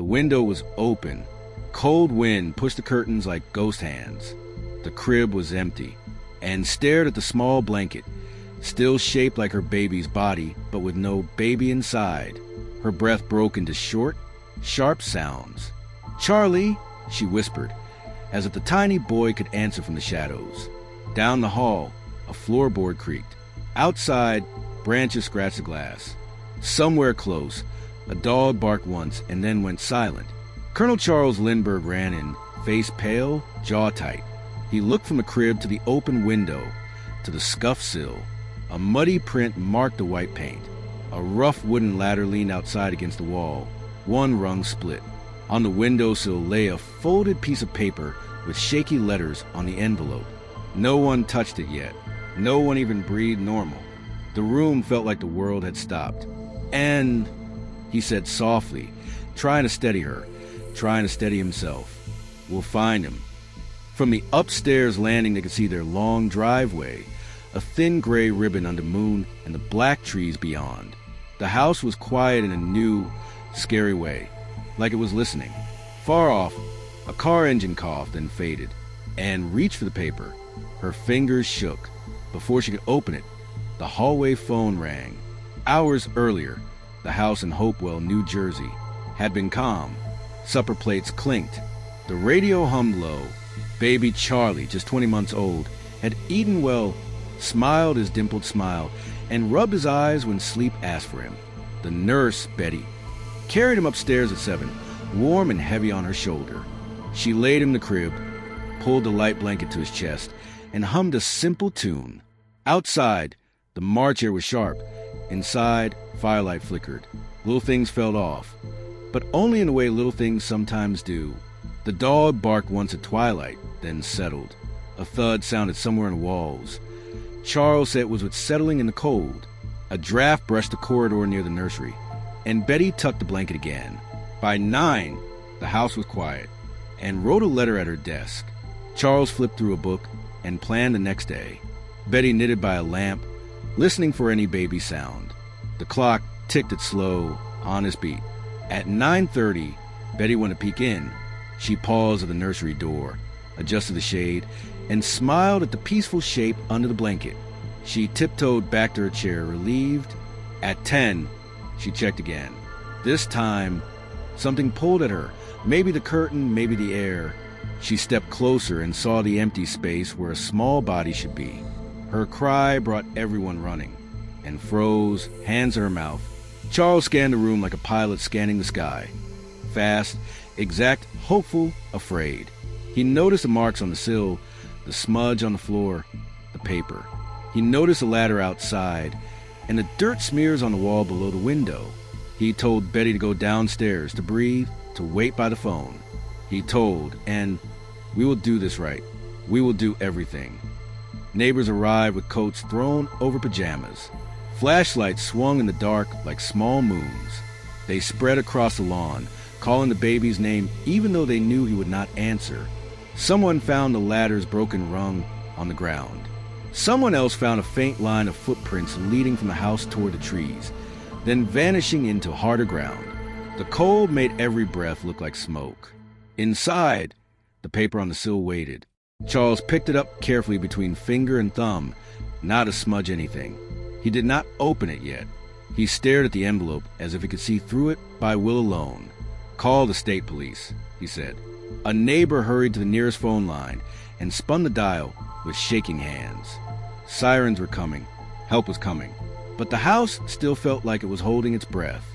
The window was open. Cold wind pushed the curtains like ghost hands. The crib was empty, and stared at the small blanket, still shaped like her baby's body, but with no baby inside. Her breath broke into short, sharp sounds. "Charlie," she whispered, as if the tiny boy could answer from the shadows. Down the hall, a floorboard creaked. Outside, branches scratched the glass. Somewhere close, a dog barked once and then went silent. Colonel Charles Lindbergh ran in, face pale, jaw tight. He looked from the crib to the open window, to the scuffed sill. A muddy print marked the white paint. A rough wooden ladder leaned outside against the wall. One rung split. On the windowsill lay a folded piece of paper with shaky letters on the envelope. No one touched it yet. No one even breathed normal. The room felt like the world had stopped. "And," he said softly, trying to steady her, trying to steady himself, "we'll find him." From the upstairs landing they could see their long driveway, a thin gray ribbon under moon, and the black trees beyond. The house was quiet in a new, scary way, like it was listening. Far off, a car engine coughed and faded, and reached for the paper. Her fingers shook. Before she could open it, the hallway phone rang. Hours earlier, the house in Hopewell, New Jersey, had been calm. Supper plates clinked. The radio hummed low. Baby Charlie, just 20 months old, had eaten well, smiled his dimpled smile, and rubbed his eyes when sleep asked for him. The nurse, Betty, carried him upstairs at 7, warm and heavy on her shoulder. She laid him in the crib, pulled the light blanket to his chest, and hummed a simple tune. Outside, the March air was sharp. Inside, firelight flickered. Little things fell off, but only in the way little things sometimes do. The dog barked once at twilight, then settled. A thud sounded somewhere in the walls. Charles said it was with settling in the cold. A draft brushed the corridor near the nursery, and Betty tucked the blanket again. By 9, the house was quiet, and wrote a letter at her desk. Charles flipped through a book and planned the next day. Betty knitted by a lamp, listening for any baby sound. The clock ticked its slow, honest beat. At 9:30, Betty went to peek in. She paused at the nursery door, adjusted the shade, and smiled at the peaceful shape under the blanket. She tiptoed back to her chair, relieved. At 10, she checked again. This time, something pulled at her, maybe the curtain, maybe the air. She stepped closer and saw the empty space where a small body should be. Her cry brought everyone running, and froze, hands to her mouth. Charles scanned the room like a pilot scanning the sky. Fast, exact, hopeful, afraid. He noticed the marks on the sill, the smudge on the floor, the paper. He noticed the ladder outside, and the dirt smears on the wall below the window. He told Betty to go downstairs, to breathe, to wait by the phone. He told, and we will do this right. We will do everything. Neighbors arrived with coats thrown over pajamas. Flashlights swung in the dark like small moons. They spread across the lawn, calling the baby's name even though they knew he would not answer. Someone found the ladder's broken rung on the ground. Someone else found a faint line of footprints leading from the house toward the trees, then vanishing into harder ground. The cold made every breath look like smoke. Inside, the paper on the sill waited. Charles picked it up carefully between finger and thumb, not to smudge anything. He did not open it yet. He stared at the envelope as if he could see through it by will alone. "Call the state police," he said. A neighbor hurried to the nearest phone line and spun the dial with shaking hands. Sirens were coming. Help was coming. But the house still felt like it was holding its breath.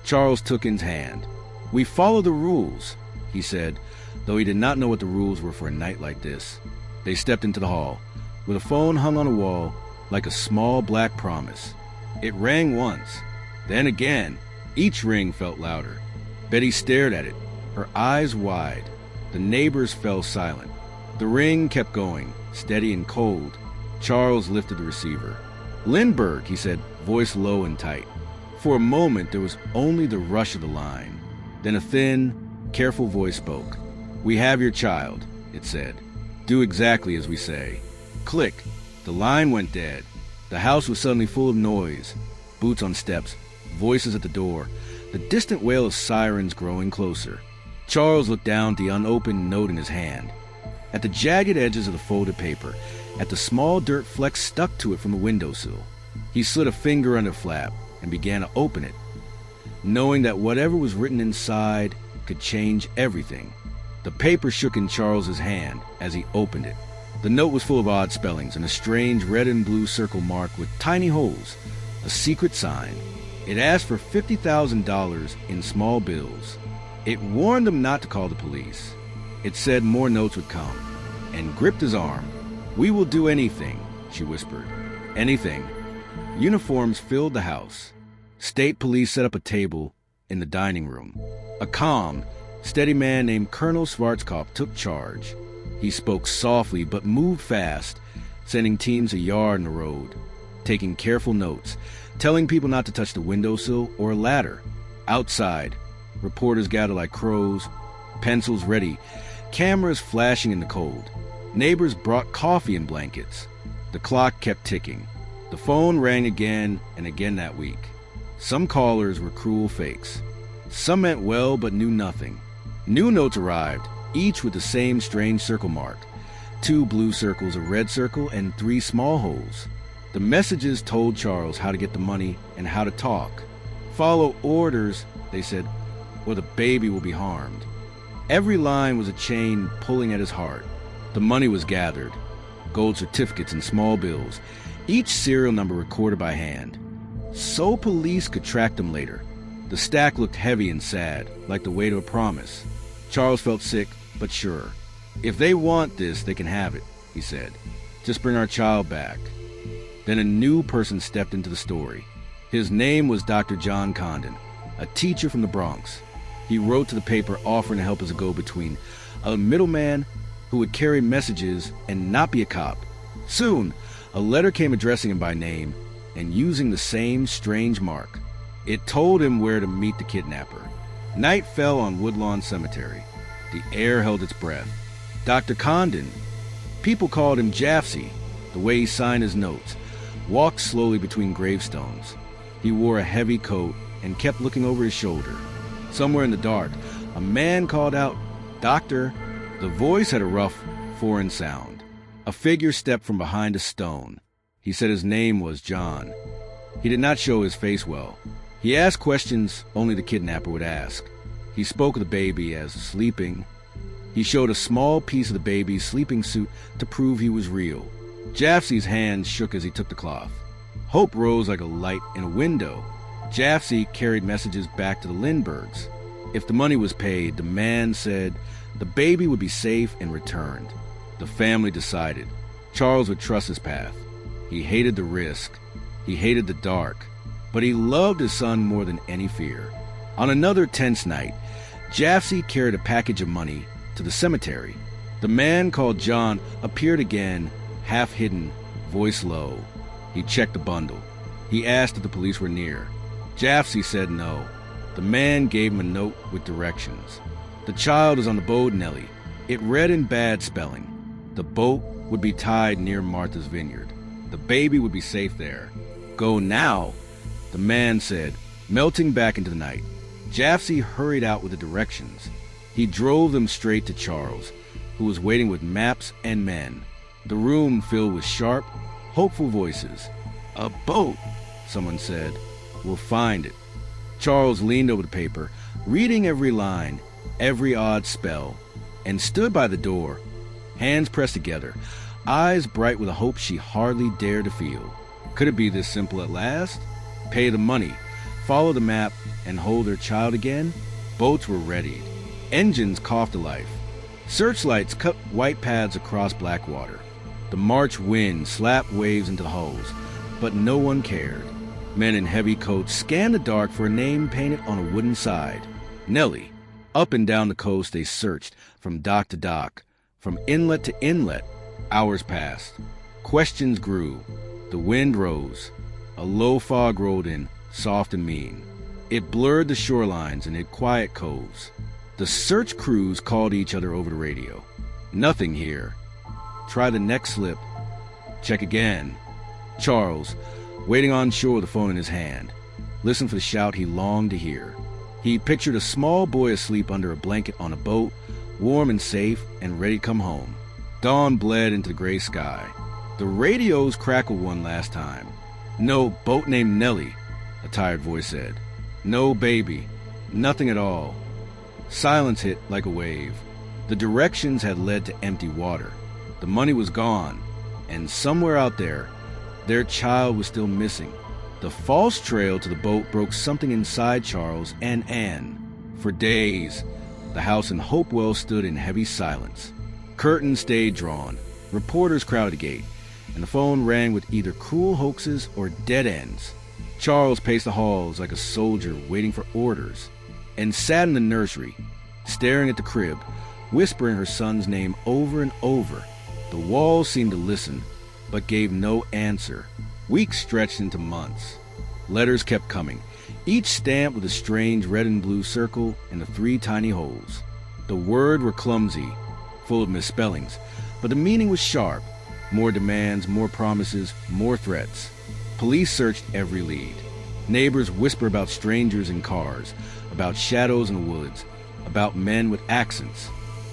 Charles took his hand. "We follow the rules," he said, though he did not know what the rules were for a night like this. They stepped into the hall, with a phone hung on a wall like a small black promise. It rang once, then again. Each ring felt louder. Betty stared at it, her eyes wide. The neighbors fell silent. The ring kept going, steady and cold. Charles lifted the receiver. "Lindbergh," he said, voice low and tight. For a moment there was only the rush of the line. Then a thin, careful voice spoke. "We have your child," it said. "Do exactly as we say." Click. The line went dead. The house was suddenly full of noise. Boots on steps, voices at the door. the distant wail of sirens growing closer. Charles looked down at the unopened note in his hand, at the jagged edges of the folded paper, at the small dirt flecks stuck to it from the windowsill. He slid a finger under the flap and began to open it, knowing that whatever was written inside could change everything. The paper shook in Charles's hand as he opened it. The note was full of odd spellings and a strange red and blue circle marked with tiny holes, a secret sign. It asked for $50,000 in small bills. It warned him not to call the police. It said more notes would come, and gripped his arm. "We will do anything," she whispered. "Anything." Uniforms filled the house. State police set up a table in the dining room. A calm, steady man named Colonel Schwarzkopf took charge. He spoke softly but moved fast, sending teams a yard in the road, taking careful notes, telling people not to touch the windowsill or a ladder. Outside, reporters gathered like crows, pencils ready, cameras flashing in the cold. Neighbors brought coffee and blankets. The clock kept ticking. The phone rang again and again that week. Some callers were cruel fakes. Some meant well but knew nothing. New notes arrived, each with the same strange circle mark. 2 blue circles, a red circle, and 3 small holes. The messages told Charles how to get the money and how to talk. "Follow orders," they said, "or the baby will be harmed." Every line was a chain pulling at his heart. The money was gathered, gold certificates and small bills, each serial number recorded by hand, so police could track them later. The stack looked heavy and sad, like the weight of a promise. Charles felt sick, but sure. "If they want this, they can have it," he said. "Just bring our child back." Then a new person stepped into the story. His name was Dr. John Condon, a teacher from the Bronx. He wrote to the paper offering to help as a go-between, a middleman who would carry messages and not be a cop. Soon, a letter came addressing him by name and using the same strange mark. It told him where to meet the kidnapper. Night fell on Woodlawn Cemetery. The air held its breath. Dr. Condon, people called him Jafsy, the way he signed his notes, walked slowly between gravestones. He wore a heavy coat and kept looking over his shoulder. Somewhere in the dark, a man called out, "Doctor." The voice had a rough, foreign sound. A figure stepped from behind a stone. He said his name was John. He did not show his face well. He asked questions only the kidnapper would ask. He spoke of the baby as sleeping. He showed a small piece of the baby's sleeping suit to prove he was real. Jafsy's hands shook as he took the cloth. Hope rose like a light in a window. Jafsy carried messages back to the Lindberghs. If the money was paid, the man said the baby would be safe and returned. The family decided. Charles would trust his path. He hated the risk. He hated the dark. But he loved his son more than any fear. On another tense night, Jafsy carried a package of money to the cemetery. The man called John appeared again, half hidden, voice low. He checked the bundle. He asked if the police were near. Jafsy said no. The man gave him a note with directions. The child is on the boat, Nellie. It read in bad spelling. The boat would be tied near Martha's vineyard. The baby would be safe there. Go now, the man said, melting back into the night. Jafsy hurried out with the directions. He drove them straight to Charles, who was waiting with maps and men. The room filled with sharp, hopeful voices. "A boat," someone said. "We'll find it." Charles leaned over the paper, reading every line, every odd spell, and stood by the door, hands pressed together, eyes bright with a hope she hardly dared to feel. Could it be this simple at last? Pay the money, follow the map, and hold their child again? Boats were readied. Engines coughed to life. Searchlights cut white paths across black water. The March wind slapped waves into the hulls, but no one cared. Men in heavy coats scanned the dark for a name painted on a wooden side. Nellie. Up and down the coast they searched, from dock to dock, from inlet to inlet. Hours passed. Questions grew. The wind rose. A low fog rolled in, soft and mean. It blurred the shorelines and hid quiet coves. The search crews called each other over the radio. Nothing here. Try the next slip. Check again. Charles, waiting on shore with the phone in his hand, listened for the shout he longed to hear. He pictured a small boy asleep under a blanket on a boat, warm and safe and ready to come home. Dawn bled into the gray sky. The radios crackled one last time. "No boat named Nellie," a tired voice said. "No baby. Nothing at all." Silence hit like a wave. The directions had led to empty water. The money was gone, and somewhere out there, their child was still missing. The false trail to the boat broke something inside Charles and Anne. For days, the house in Hopewell stood in heavy silence. Curtains stayed drawn, reporters crowded the gate, and the phone rang with either cruel hoaxes or dead ends. Charles paced the halls like a soldier waiting for orders, and sat in the nursery, staring at the crib, whispering her son's name over and over. The walls seemed to listen, but gave no answer. Weeks stretched into months. Letters kept coming, each stamped with a strange red and blue circle and the 3 tiny holes. The words were clumsy, full of misspellings, but the meaning was sharp. More demands, more promises, more threats. Police searched every lead. Neighbors whispered about strangers in cars, about shadows in the woods, about men with accents.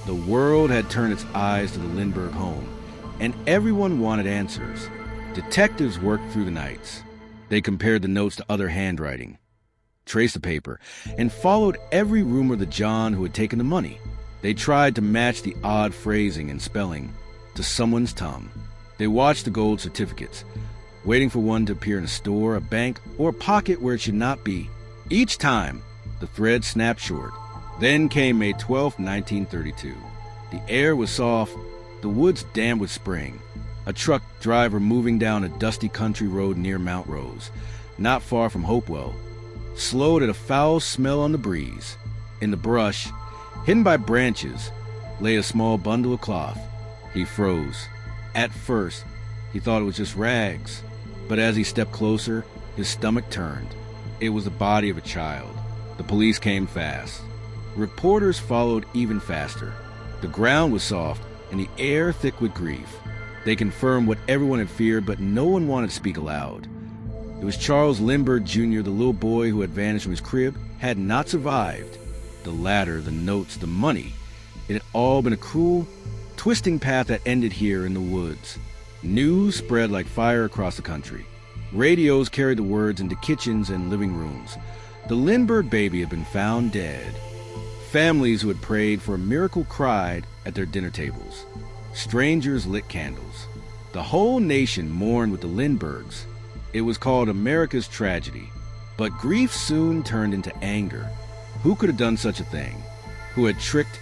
The world had turned its eyes to the Lindbergh home, and everyone wanted answers. Detectives worked through the nights. They compared the notes to other handwriting, traced the paper, and followed every rumor of the John who had taken the money. They tried to match the odd phrasing and spelling to someone's tongue. They watched the gold certificates, waiting for one to appear in a store, a bank, or a pocket where it should not be. Each time, the thread snapped short. Then came May 12, 1932. The air was soft, the woods damp with spring. A truck driver moving down a dusty country road near Mount Rose, not far from Hopewell, slowed at a foul smell on the breeze. In the brush, hidden by branches, lay a small bundle of cloth. He froze. At first, he thought it was just rags, but as he stepped closer, his stomach turned. It was the body of a child. The police came fast. Reporters followed even faster. The ground was soft and the air thick with grief. They confirmed what everyone had feared, but no one wanted to speak aloud. It was Charles Lindbergh Jr., the little boy who had vanished from his crib, had not survived. The ladder, the notes, the money. It had all been a cruel, twisting path that ended here in the woods. News spread like fire across the country. Radios carried the words into kitchens and living rooms. The Lindbergh baby had been found dead. Families who had prayed for a miracle cried at their dinner tables. Strangers lit candles. The whole nation mourned with the Lindberghs. It was called America's tragedy. But grief soon turned into anger. Who could have done such a thing? Who had tricked,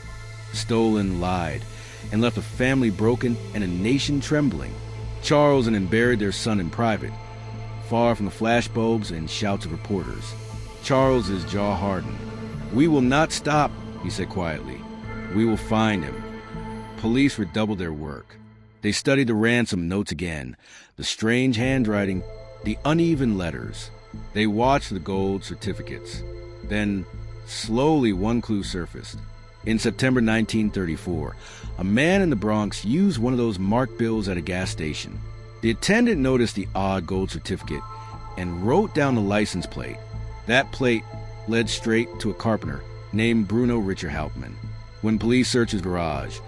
stolen, lied, and left a family broken and a nation trembling? Charles and Anne buried their son in private, far from the flashbulbs and shouts of reporters. Charles's jaw hardened. "We will not stop," he said quietly. "We will find him." Police redoubled their work. They studied the ransom notes again, the strange handwriting, the uneven letters. They watched the gold certificates. Then, slowly, one clue surfaced. In September 1934, a man in the Bronx used one of those marked bills at a gas station. The attendant noticed the odd gold certificate and wrote down the license plate. That plate led straight to a carpenter named Bruno Richard Hauptmann. When police searched his garage,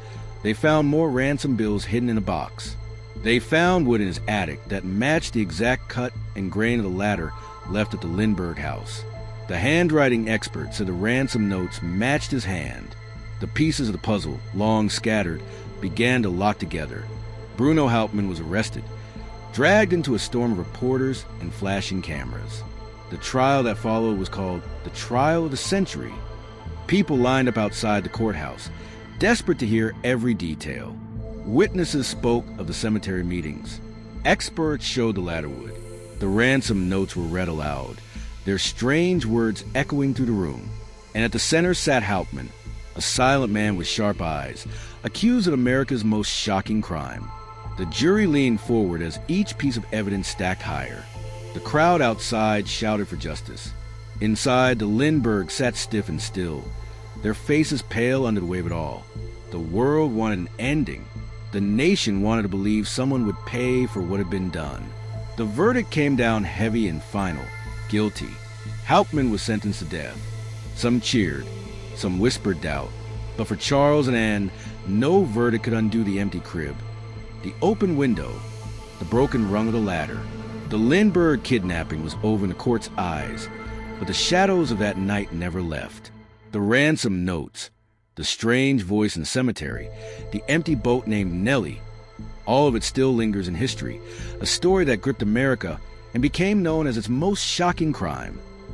they found more ransom bills hidden in a box. They found wood in his attic that matched the exact cut and grain of the ladder left at the Lindbergh house. The handwriting expert said the ransom notes matched his hand. The pieces of the puzzle, long scattered, began to lock together. Bruno Hauptmann was arrested, dragged into a storm of reporters and flashing cameras. The trial that followed was called the Trial of the Century. People lined up outside the courthouse, desperate to hear every detail. Witnesses spoke of the cemetery meetings. Experts showed the ladderwood. The ransom notes were read aloud, their strange words echoing through the room. And at the center sat Hauptmann, a silent man with sharp eyes, accused of America's most shocking crime. The jury leaned forward as each piece of evidence stacked higher. The crowd outside shouted for justice. Inside, the Lindberghs sat stiff and still, their faces pale under the weight of it all. The world wanted an ending. The nation wanted to believe someone would pay for what had been done. The verdict came down heavy and final. Guilty. Hauptmann was sentenced to death. Some cheered, some whispered doubt. But for Charles and Anne, no verdict could undo the empty crib, the open window, the broken rung of the ladder. The Lindbergh kidnapping was over in the court's eyes, but the shadows of that night never left. The ransom notes, the strange voice in the cemetery, the empty boat named Nellie, all of it still lingers in history, a story that gripped America and became known as its most shocking crime.